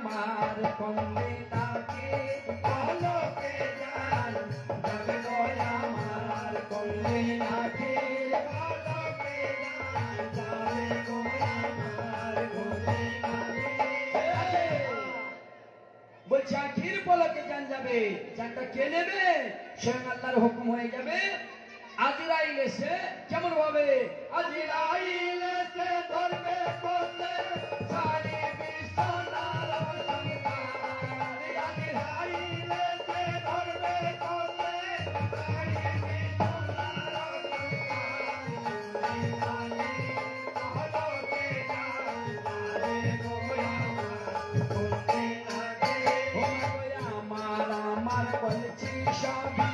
আমার কমলে তাকে পলকে জান যাবে গো আমার কমলে তাকে পলকে জান যাবে গো আমার কমলে তাকে। বলছে আখির পলকে জান যাবে, জানটা কে নেবে? স্বয়ং আল্লাহর হুকুম হয়ে যাবে। আজরাইল এসে কেমন ভাবে? আজরাইল এসে ধরবে কোলে সারি বিশ্বনার সংসার। আজরাইল এসে ধরবে কোলে সারি বিশ্বনার সংসার। পলকে জান যাবে গো আমার আমার বলছি সবই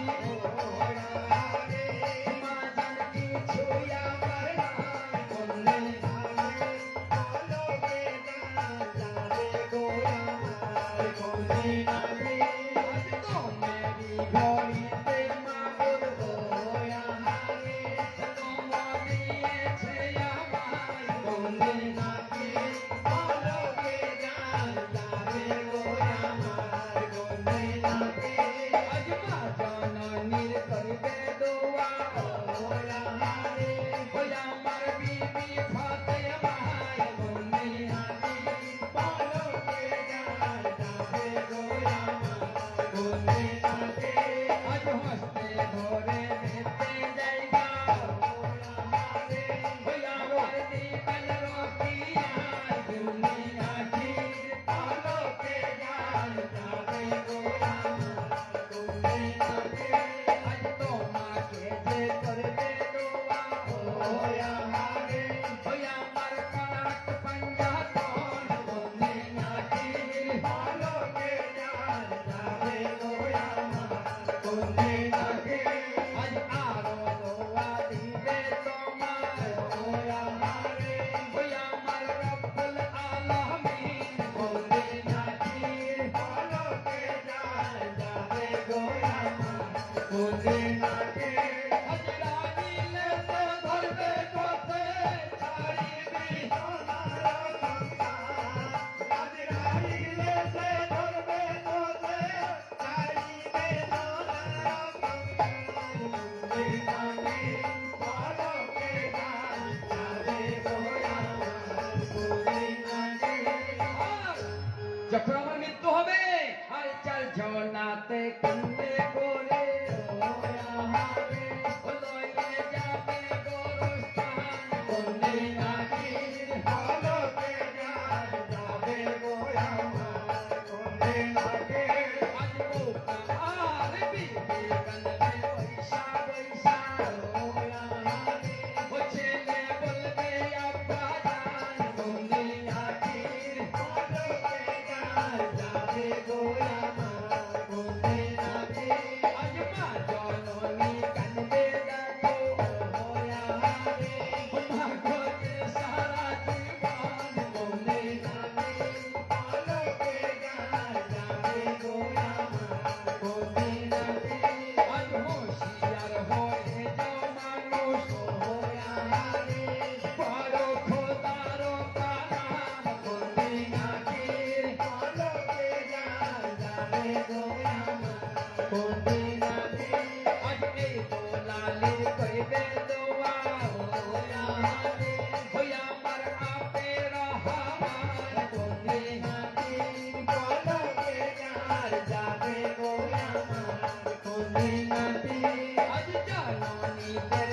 যখন আমার মৃত্যু হবে আর চার ঝর্ণাতে কান্দে করে যাবে গোরস্থান বন্দে নাকির পলকে জান যাবে গো আমার বন্দে নাকে। আজ বোকা আর বিবি কান্দবে বৈশা বৈশা ও ছেলে বলবে আব্বা জান বন্দে নাকির পলকে যাবে গো আমার বন্দে নাকে। আজ মা জননী কান্দে দেখো মা গোতে সারা জীবন বন্দে নাকে পলকে যাবে গো আমার বন্দে নাকে। আজ হুঁশিয়ার হয়ে যাও মানুষ বড় খোদার কালাম বন্দে নাকির পলকে যাবে গো আমার বন্দে নাকে। আজ এই দোলালের কইবে দোয়া আমার আপের হাওয়ার বন্দে নাকির পলকে যাবে গো আমার বন্দে নাকে। আজ জননীদের